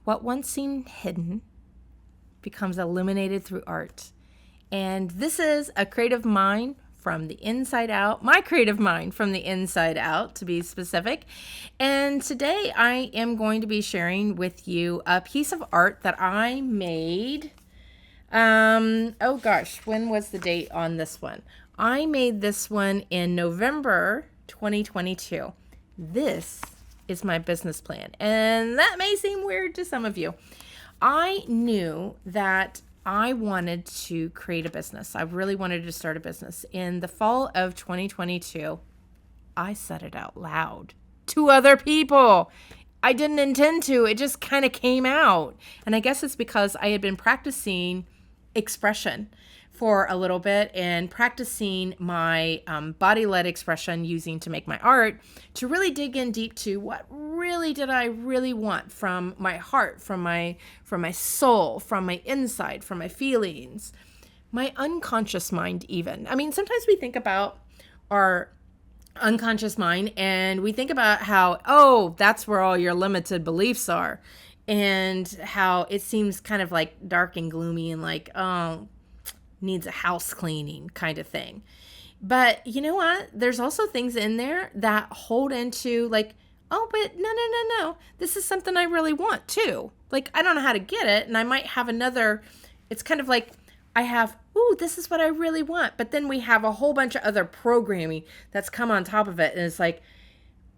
What once seemed hidden becomes illuminated through art. And this is a creative mind from the inside out, my creative mind from the inside out, to be specific. And today I am going to be sharing with you a piece of art that I made. Oh gosh, when was the date on this one? I made this one in November 2022. This is my business plan. And that may seem weird to some of you. I knew that I wanted to create a business. I really wanted to start a business. In the fall of 2022, I said it out loud to other people. I didn't intend to. It just kind of came out. And I guess it's because I had been practicing expression for a little bit and practicing my body-led expression using to make my art, to really dig in deep to what really did I really want from my heart, from my soul, from my inside, from my feelings, my unconscious mind even. I mean, sometimes we think about our unconscious mind and we think about how, oh, that's where all your limited beliefs are, and how it seems kind of like dark and gloomy and like, oh, needs a house cleaning kind of thing. But you know what? There's also things in there that hold into like, oh, but no. This is something I really want too. Like, I don't know how to get it. And I might have another, it's kind of like I have, ooh, this is what I really want. But then we have a whole bunch of other programming that's come on top of it. And it's like,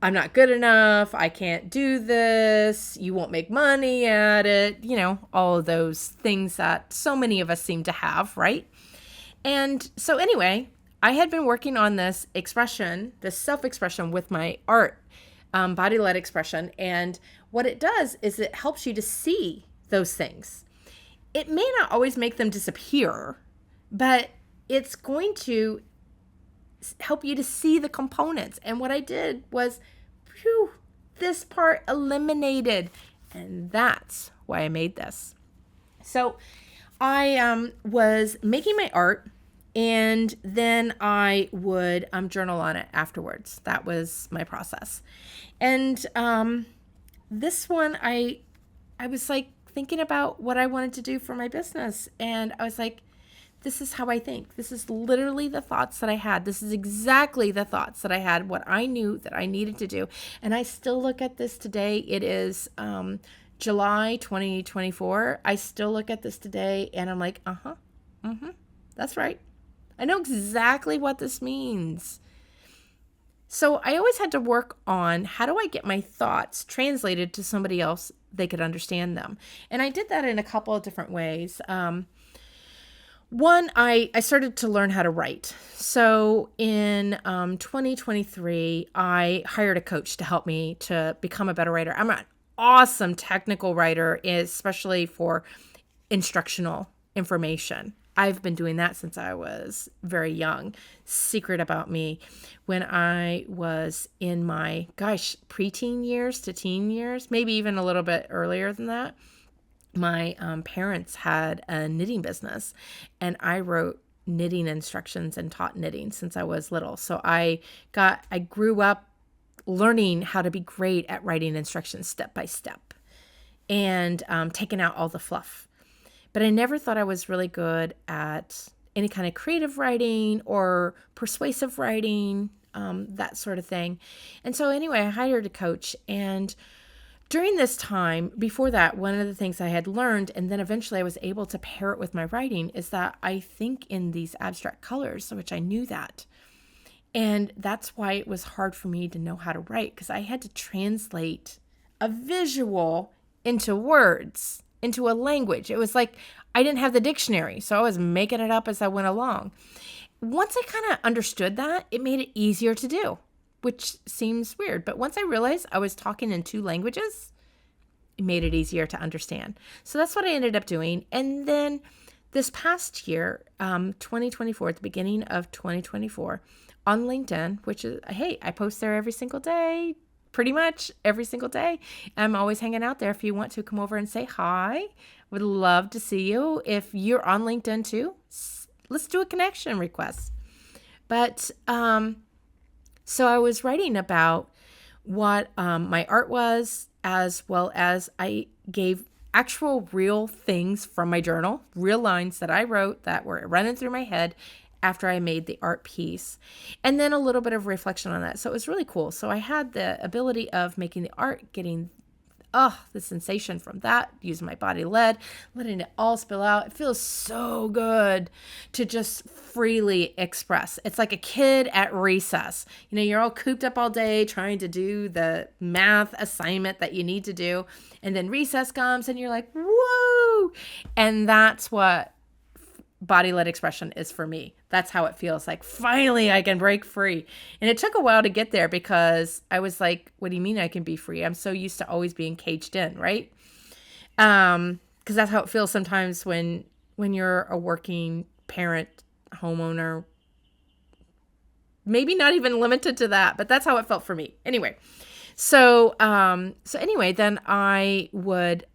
I'm not good enough. I can't do this. You won't make money at it. You know, all of those things that so many of us seem to have, right? And so anyway, I had been working on this expression, this self-expression with my art, body-led expression. And what it does is it helps you to see those things. It may not always make them disappear, but it's going to help you to see the components. And what I did was, this part eliminated. And that's why I made this. So I was making my art, and then I would journal on it afterwards. That was my process. And this one, I was like thinking about what I wanted to do for my business. And I was like, this is how I think. This is literally the thoughts that I had. This is exactly the thoughts that I had, what I knew that I needed to do. And I still look at this today. It is July 2024. I still look at this today and I'm like, that's right. I know exactly what this means. So I always had to work on, how do I get my thoughts translated to somebody else they could understand them? And I did that in a couple of different ways. One, I started to learn how to write. So in 2023, I hired a coach to help me to become a better writer. I'm an awesome technical writer, especially for instructional information. I've been doing that since I was very young. Secret about me, when I was in my, preteen years to teen years, maybe even a little bit earlier than that, my parents had a knitting business, and I wrote knitting instructions and taught knitting since I was little. So I grew up learning how to be great at writing instructions step by step and taking out all the fluff. But I never thought I was really good at any kind of creative writing or persuasive writing, that sort of thing. And so anyway, I hired a coach, and during this time, before that, one of the things I had learned, and then eventually I was able to pair it with my writing, is that I think in these abstract colors, which I knew that. And that's why it was hard for me to know how to write, because I had to translate a visual into words, into a language. It was like I didn't have the dictionary, so I was making it up as I went along. Once I kind of understood that, it made it easier to do, which seems weird. But once I realized I was talking in two languages, it made it easier to understand. So that's what I ended up doing. And then this past year, 2024, at the beginning of 2024, on LinkedIn, which is, hey, I post there every single day, pretty much every single day. I'm always hanging out there. If you want to come over and say hi, would love to see you. If you're on LinkedIn too, let's do a connection request. But so I was writing about what my art was, as well as I gave actual real things from my journal, real lines that I wrote that were running through my head after I made the art piece, and then a little bit of reflection on that. So it was really cool. So I had the ability of making the art, getting the sensation from that, using my Body-Led, letting it all spill out. It feels so good to just freely express. It's like a kid at recess. You know, you're all cooped up all day trying to do the math assignment that you need to do. And then recess comes and you're like, whoa. And that's what body-led expression is for me. That's how it feels like. Finally, I can break free. And it took a while to get there because I was like, what do you mean I can be free? I'm so used to always being caged in, right? Because that's how it feels sometimes when you're a working parent, homeowner, maybe not even limited to that, but that's how it felt for me. Anyway, so anyway, then I would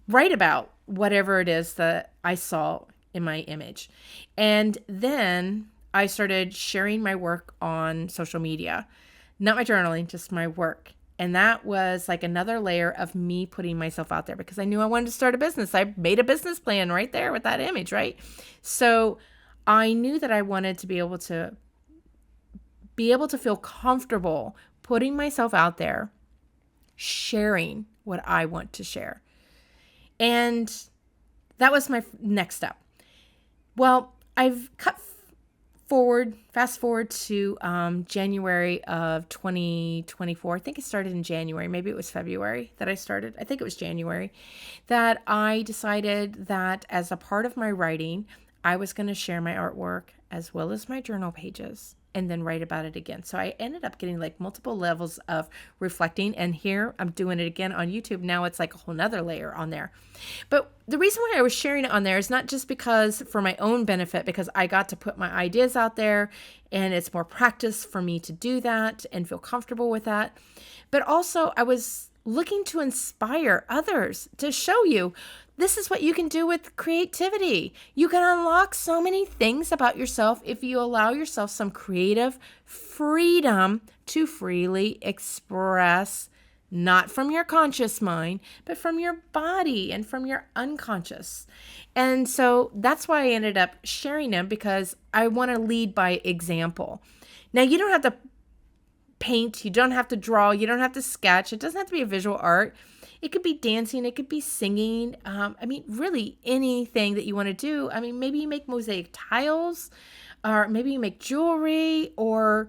write about whatever it is that I saw in my image. And then I started sharing my work on social media, not my journaling, just my work. And that was like another layer of me putting myself out there because I knew I wanted to start a business. I made a business plan right there with that image, right? So I knew that I wanted to be able to feel comfortable putting myself out there, sharing what I want to share. And that was my next step. Well, I've fast forward to January of 2024. I think it started in January. Maybe it was February that I started. I think it was January that I decided that as a part of my writing, I was going to share my artwork as well as my journal pages and then write about it again. So I ended up getting like multiple levels of reflecting. And here I'm doing it again on YouTube. Now it's like a whole nother layer on there. But the reason why I was sharing it on there is not just because for my own benefit, because I got to put my ideas out there and it's more practice for me to do that and feel comfortable with that. But also I was looking to inspire others to show you this is what you can do with creativity. You can unlock so many things about yourself if you allow yourself some creative freedom to freely express, not from your conscious mind, but from your body and from your unconscious. And so that's why I ended up sharing them because I want to lead by example. Now, you don't have to paint, you don't have to draw, you don't have to sketch. It doesn't have to be a visual art. It could be dancing, it could be singing. Really anything that you want to do. Maybe you make mosaic tiles, or maybe you make jewelry, or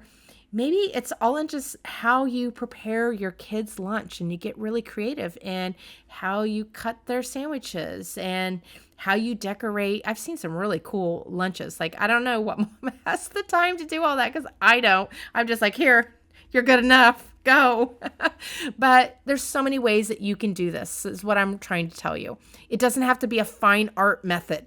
maybe it's all in just how you prepare your kids' lunch and you get really creative and how you cut their sandwiches and how you decorate. I've seen some really cool lunches. Like, I don't know what mom has the time to do all that because I don't. I'm just like, here, you're good enough. Go. But there's so many ways that you can do this is what I'm trying to tell you. It doesn't have to be a fine art method.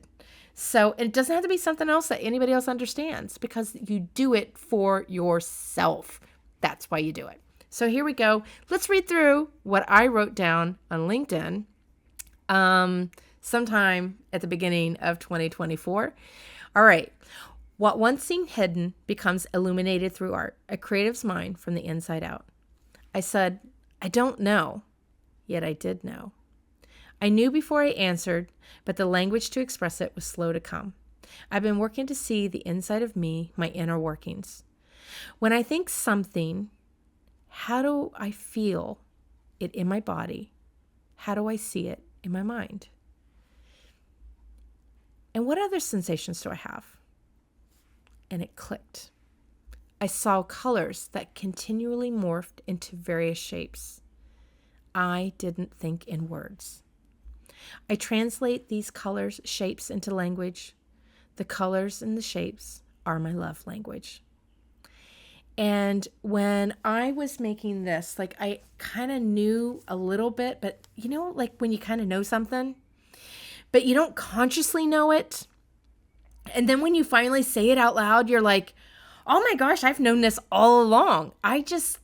So it doesn't have to be something else that anybody else understands because you do it for yourself. That's why you do it. So here we go. Let's read through what I wrote down on LinkedIn sometime at the beginning of 2024. All right. What once seemed hidden becomes illuminated through art, a creative's mind from the inside out. I said, I don't know, yet I did know. I knew before I answered, but the language to express it was slow to come. I've been working to see the inside of me, my inner workings. When I think something, how do I feel it in my body? How do I see it in my mind? And what other sensations do I have? And it clicked. I saw colors that continually morphed into various shapes. I didn't think in words. I translate these colors, shapes into language. The colors and the shapes are my love language. And when I was making this, like I kind of knew a little bit, but like when you kind of know something, but you don't consciously know it. And then when you finally say it out loud, you're like, oh my gosh, I've known this all along. I just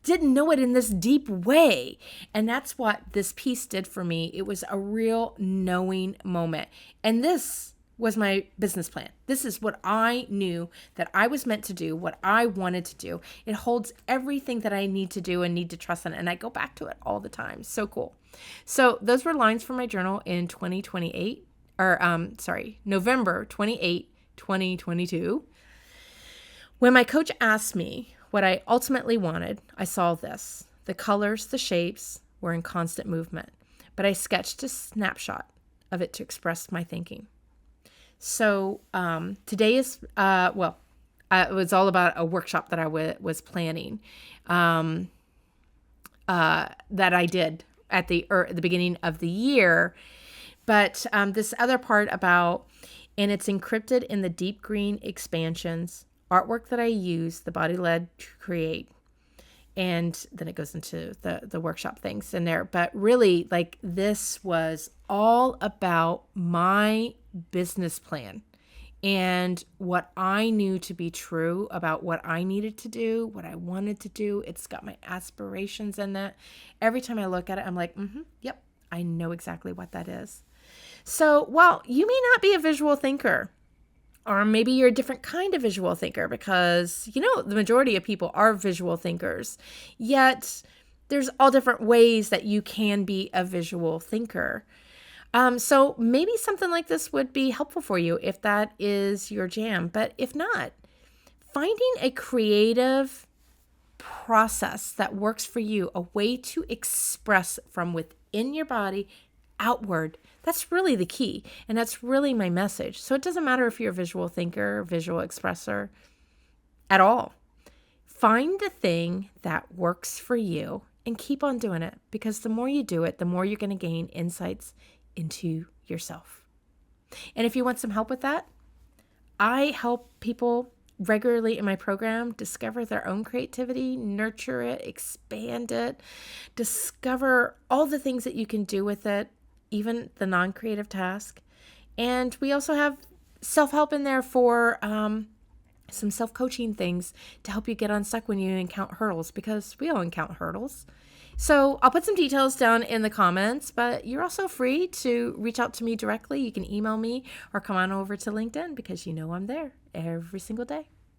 didn't know it in this deep way. And that's what this piece did for me. It was a real knowing moment. And this was my business plan. This is what I knew that I was meant to do, what I wanted to do. It holds everything that I need to do and need to trust in. And I go back to it all the time. So cool. So those were lines from my journal in November 28, 2022. When my coach asked me what I ultimately wanted, I saw this. The colors, the shapes were in constant movement, but I sketched a snapshot of it to express my thinking. So today is, it was all about a workshop that I was planning that I did at the beginning of the year. But this other part about, and it's encrypted in the deep green expansions, artwork that I use, the Body-Led to create. And then it goes into the workshop things in there. But really, like, this was all about my business plan and what I knew to be true about what I needed to do, what I wanted to do. It's got my aspirations in that. Every time I look at it, I'm like, yep, I know exactly what that is. So while you may not be a visual thinker, or maybe you're a different kind of visual thinker, because, the majority of people are visual thinkers, yet there's all different ways that you can be a visual thinker. So maybe something like this would be helpful for you if that is your jam. But if not, finding a creative process that works for you, a way to express from within your body outward, that's really the key. And that's really my message. So it doesn't matter if you're a visual thinker, visual expressor at all. Find the thing that works for you and keep on doing it, because the more you do it, the more you're going to gain insights into yourself. And if you want some help with that, I help people regularly in my program discover their own creativity, nurture it, expand it, discover all the things that you can do with it, even the non-creative task. And we also have self-help in there for some self-coaching things to help you get unstuck when you encounter hurdles, because we all encounter hurdles. So I'll put some details down in the comments, but you're also free to reach out to me directly. You can email me or come on over to LinkedIn, because I'm there every single day.